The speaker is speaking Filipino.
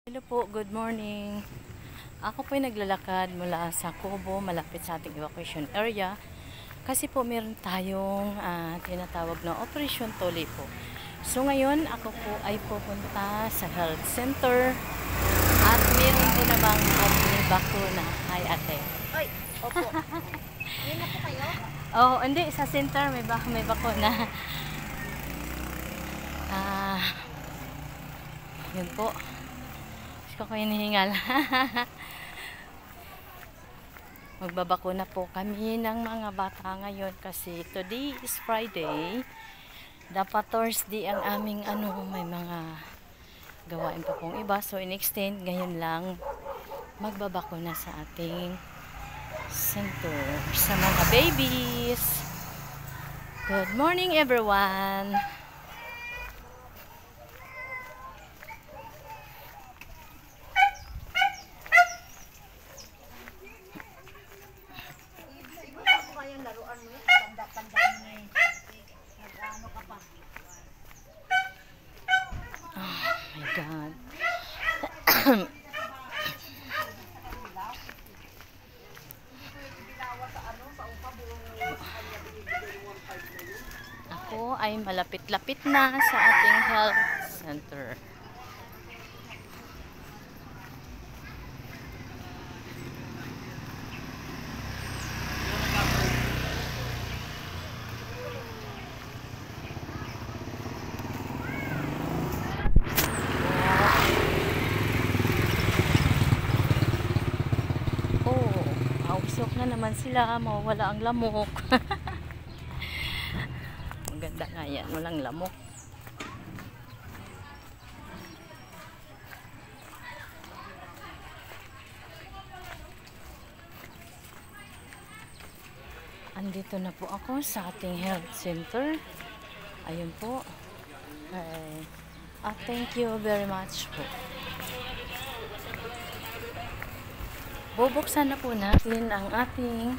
Hello po, good morning. Ako po ay naglalakad mula sa Kubo, malapit sa ating evacuation area. Kasi po meron tayong tinatawag na Operation Tuli po. So ngayon, ako po ay pupunta sa health center. At meron po namang bakuna. Hi ate. Ay, opo. Yun na po kayo? Oh, hindi, sa center may bakuna. Yun po. Ko hinihingal. Magbabakuna po kami ng mga bata ngayon kasi today is Friday. Dapat Thursday ang aming may mga gawain pa pong iba. So in-extend ngayon lang magbabakuna sa ating center sa mga babies. Good morning everyone. God. Ako ay malapit-lapit na sa ating health center. Usok na naman sila, mawawala ang lamok. Maganda nga yan, walang lamok. Andito na po ako sa ating health center. Ayun po. Thank you very much po. Bubuksan na po natin ang ating